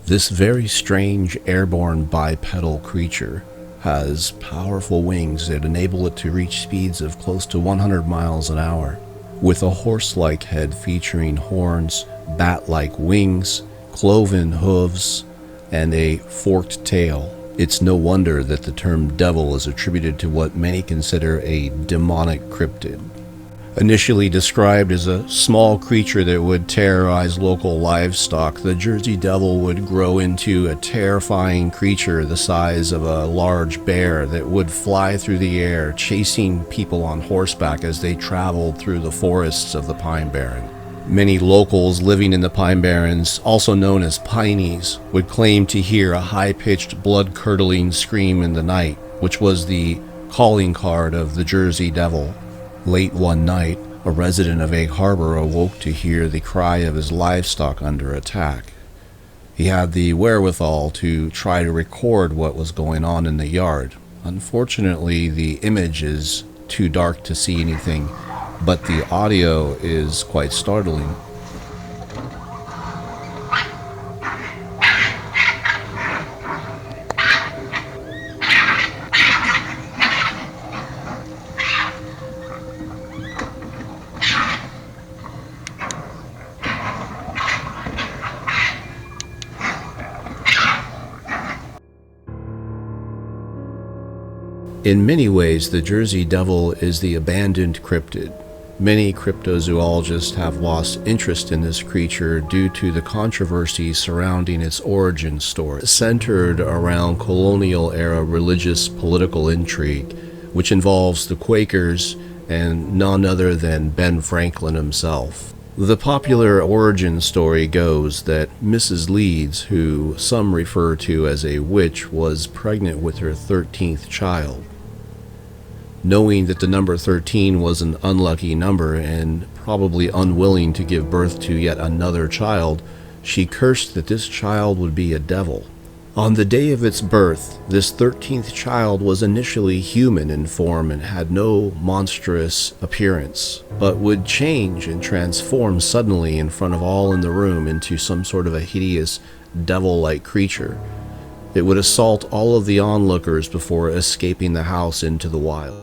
This very strange airborne bipedal creature has powerful wings that enable it to reach speeds of close to 100 miles an hour, with a horse-like head featuring horns, bat-like wings, cloven hooves, and a forked tail. It's no wonder that the term devil is attributed to what many consider a demonic cryptid. Initially described as a small creature that would terrorize local livestock, the Jersey Devil would grow into a terrifying creature the size of a large bear that would fly through the air, chasing people on horseback as they traveled through the forests of the Pine Barrens. Many locals living in the Pine Barrens, also known as Pineys, would claim to hear a high-pitched, blood-curdling scream in the night, which was the calling card of the Jersey Devil. Late one night, a resident of Egg Harbor awoke to hear the cry of his livestock under attack. He had the wherewithal to try to record what was going on in the yard. Unfortunately, the image is too dark to see anything, but the audio is quite startling. In many ways, the Jersey Devil is the abandoned cryptid. Many cryptozoologists have lost interest in this creature due to the controversy surrounding its origin story, centered around colonial-era religious political intrigue, which involves the Quakers and none other than Ben Franklin himself. The popular origin story goes that Mrs. Leeds, who some refer to as a witch, was pregnant with her 13th child. Knowing that the number 13 was an unlucky number and probably unwilling to give birth to yet another child, she cursed that this child would be a devil. On the day of its birth, this 13th child was initially human in form and had no monstrous appearance, but would change and transform suddenly in front of all in the room into some sort of a hideous devil-like creature. It would assault all of the onlookers before escaping the house into the wild.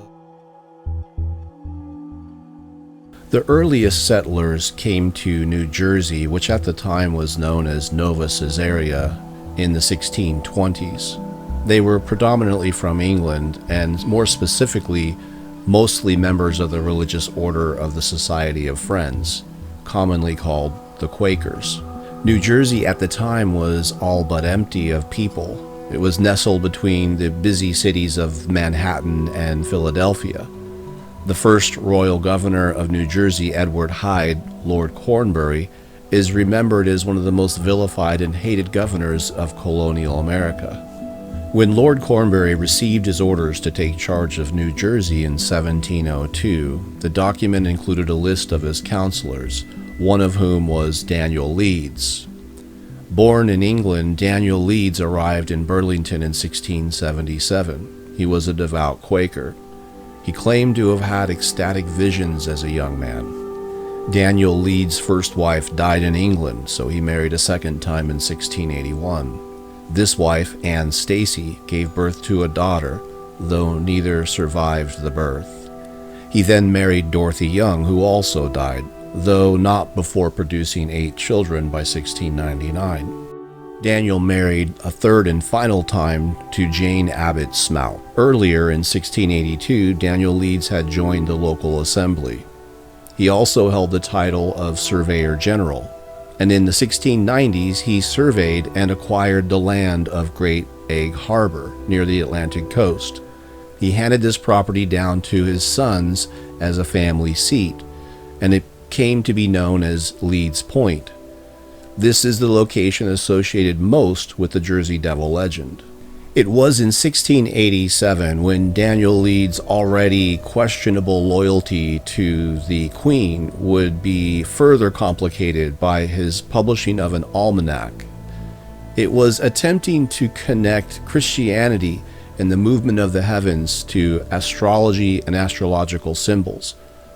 The earliest settlers came to New Jersey, which at the time was known as Nova Caesarea, in the 1620s. They were predominantly from England, and more specifically, mostly members of the religious order of the Society of Friends, commonly called the Quakers. New Jersey at the time was all but empty of people. It was nestled between the busy cities of Manhattan and Philadelphia. The first royal governor of New Jersey, Edward Hyde, Lord Cornbury, is remembered as one of the most vilified and hated governors of colonial America. When Lord Cornbury received his orders to take charge of New Jersey in 1702, the document included a list of his counselors, one of whom was Daniel Leeds. Born in England, Daniel Leeds arrived in Burlington in 1677. He was a devout Quaker. He claimed to have had ecstatic visions as a young man. Daniel Leeds' first wife died in England, so he married a second time in 1681. This wife, Anne Stacy, gave birth to a daughter, though neither survived the birth. He then married Dorothy Young, who also died, though not before producing 8 children by 1699. Daniel married a third and final time to Jane Abbott Smout. Earlier in 1682, Daniel Leeds had joined the local assembly. He also held the title of Surveyor General, and in the 1690s he surveyed and acquired the land of Great Egg Harbor near the Atlantic coast. He handed this property down to his sons as a family seat, and it came to be known as Leeds Point. This is the location associated most with the Jersey Devil legend. It was in 1687 when Daniel Leeds' already questionable loyalty to the Queen would be further complicated by his publishing of an almanac. It was attempting to connect Christianity and the movement of the heavens to astrology and astrological symbols,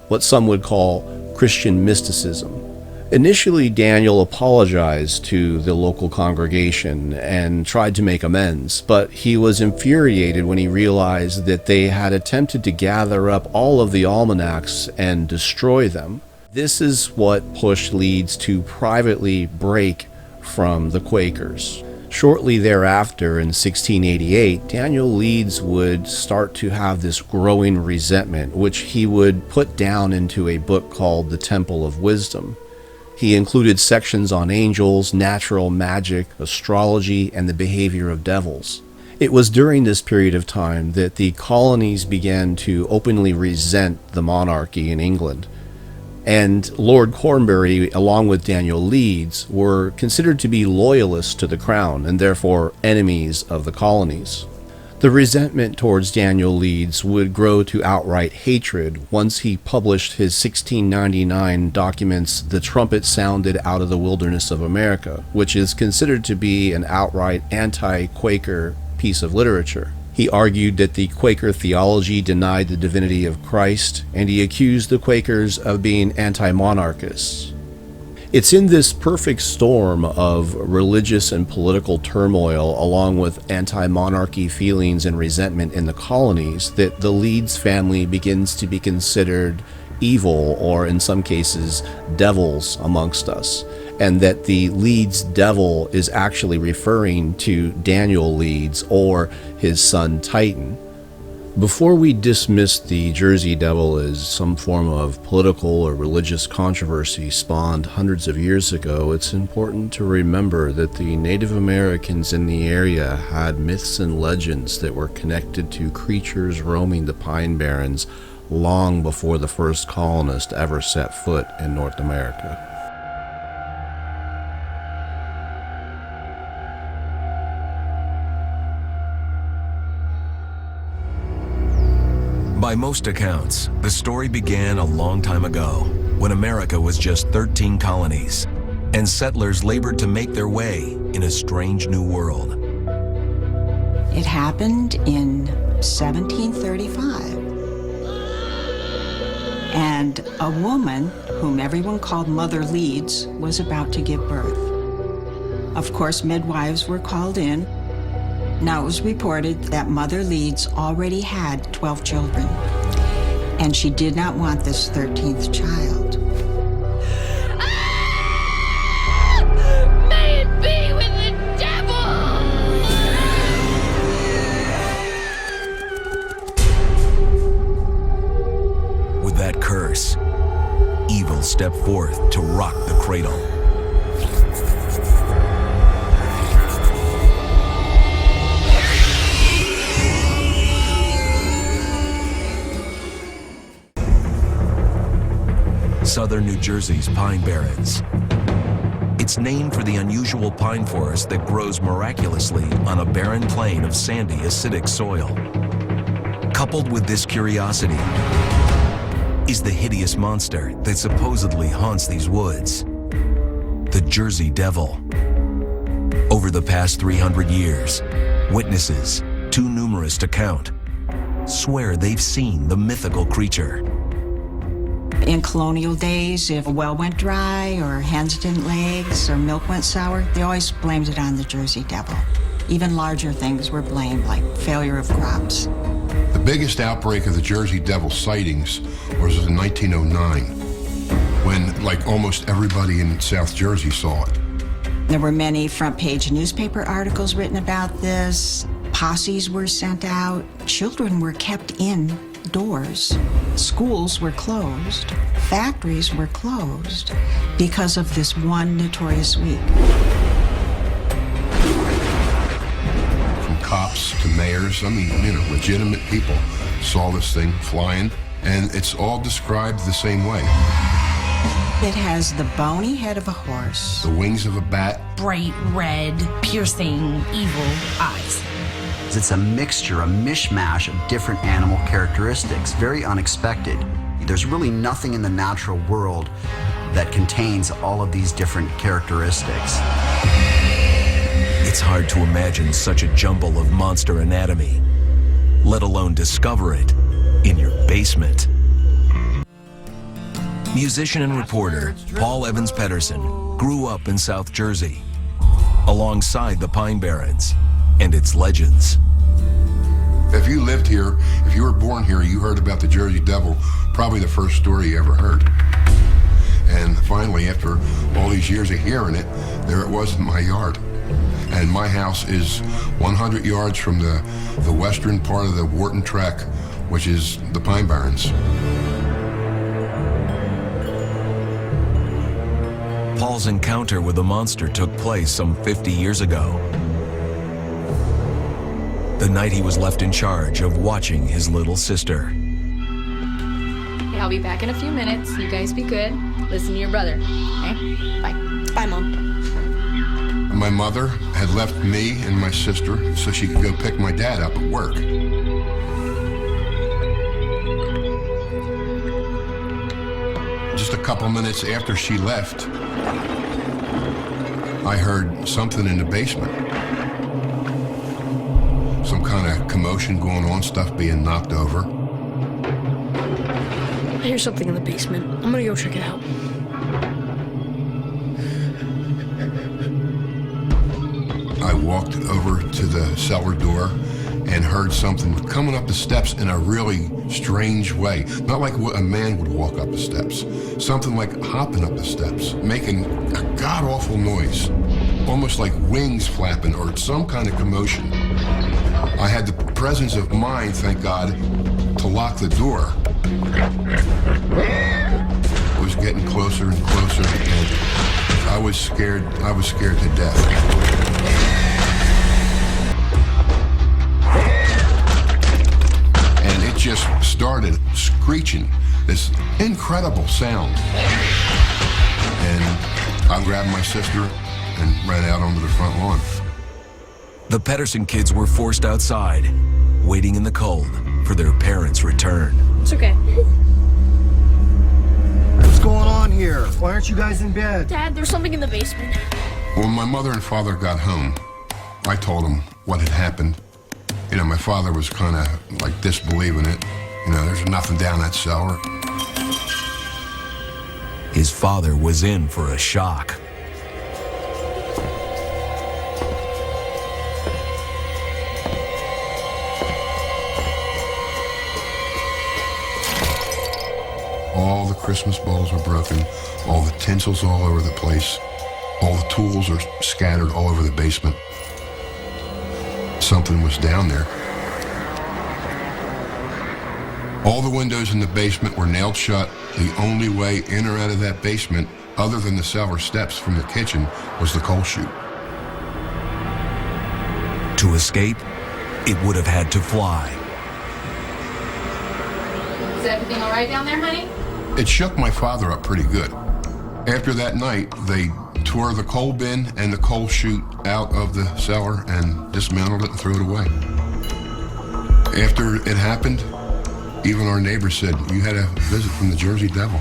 what some would call Christian mysticism. Initially, Daniel apologized to the local congregation and tried to make amends, but he was infuriated when he realized that they had attempted to gather up all of the almanacs and destroy them. This is what pushed Leeds to privately break from the Quakers. Shortly thereafter, in 1688, Daniel Leeds would start to have this growing resentment, which he would put down into a book called The Temple of Wisdom. He included sections on angels, natural magic, astrology, and the behavior of devils. It was during this period of time that the colonies began to openly resent the monarchy in England. And Lord Cornbury, along with Daniel Leeds, were considered to be loyalists to the crown and therefore enemies of the colonies. The resentment towards Daniel Leeds would grow to outright hatred once he published his 1699 documents, The Trumpet Sounded Out of the Wilderness of America, which is considered to be an outright anti-Quaker piece of literature. He argued that the Quaker theology denied the divinity of Christ, and he accused the Quakers of being anti-monarchists. It's in this perfect storm of religious and political turmoil, along with anti-monarchy feelings and resentment in the colonies, that the Leeds family begins to be considered evil, or in some cases, devils amongst us, and that the Leeds devil is actually referring to Daniel Leeds or his son Titan. Before we dismiss the Jersey Devil as some form of political or religious controversy spawned hundreds of years ago, it's important to remember that the Native Americans in the area had myths and legends that were connected to creatures roaming the Pine Barrens long before the first colonist ever set foot in North America. By most accounts, the story began a long time ago, when America was just 13 colonies, and settlers labored to make their way in a strange new world. It happened in 1735. And a woman, whom everyone called Mother Leeds, was about to give birth. Of course, midwives were called in. Now, it was reported that Mother Leeds already had 12 children, and she did not want this 13th child. Ah! May it be with the devil! With that curse, evil stepped forth to rock the cradle. Southern New Jersey's Pine Barrens. It's named for the unusual pine forest that grows miraculously on a barren plain of sandy, acidic soil. Coupled with this curiosity is the hideous monster that supposedly haunts these woods, the Jersey Devil. Over the past 300 years, witnesses, too numerous to count, swear they've seen the mythical creature. In colonial days, if a well went dry, or hens didn't lay eggs, or milk went sour, they always blamed it on the Jersey Devil. Even larger things were blamed, like failure of crops. The biggest outbreak of the Jersey Devil sightings was in 1909, when, like, almost everybody in South Jersey saw it. There were many front-page newspaper articles written about this. Posses were sent out. Children were kept indoors. Schools were closed. Factories were closed because of this one notorious week. From cops to mayors, I mean, legitimate people saw this thing flying, and it's all described the same way. It has the bony head of a horse, The wings of a bat. Bright red, piercing, evil eyes. It's a mixture, a mishmash of different animal characteristics, very unexpected. There's really nothing in the natural world that contains all of these different characteristics. It's hard to imagine such a jumble of monster anatomy, let alone discover it in your basement. Musician and reporter Paul Evans Pedersen grew up in South Jersey, alongside the Pine Barrens and its legends. If you lived here, if you were born here, you heard about the Jersey Devil, probably the first story you ever heard. And finally, after all these years of hearing it, there it was in my yard. And my house is 100 yards from the western part of the Wharton Track, which is the Pine Barrens. Paul's encounter with the monster took place some 50 years ago. The night he was left in charge of watching his little sister. Hey, I'll be back in a few minutes. You guys be good. Listen to your brother. Okay? Bye. Bye, Mom. My mother had left me and my sister so she could go pick my dad up at work. Just a couple minutes after she left, I heard something in the basement. Some kind of commotion going on, stuff being knocked over. I hear something in the basement. I'm gonna go check it out. I walked over to the cellar door and heard something coming up the steps in a really strange way. Not like a man would walk up the steps. Something like hopping up the steps, making a god-awful noise. Almost like wings flapping or some kind of commotion. I had the presence of mind, thank God, to lock the door. It was getting closer and closer, and I was scared to death. And it just started screeching, this incredible sound. And I grabbed my sister and ran out onto the front lawn. The Pedersen kids were forced outside, waiting in the cold for their parents' return. It's okay. What's going on here? Why aren't you guys in bed? Dad, there's something in the basement. When my mother and father got home, I told them what had happened. You know, my father was kind of like disbelieving it. You know, there's nothing down that cellar. His father was in for a shock. All the Christmas balls were broken, all the tinsel's all over the place, all the tools are scattered all over the basement. Something was down there. All the windows in the basement were nailed shut. The only way in or out of that basement, other than the cellar steps from the kitchen, was the coal chute. To escape, it would have had to fly. Is everything all right down there, honey? It shook my father up pretty good. After that night, they tore the coal bin and the coal chute out of the cellar and dismantled it and threw it away. After it happened, even our neighbors said, "You had a visit from the Jersey Devil."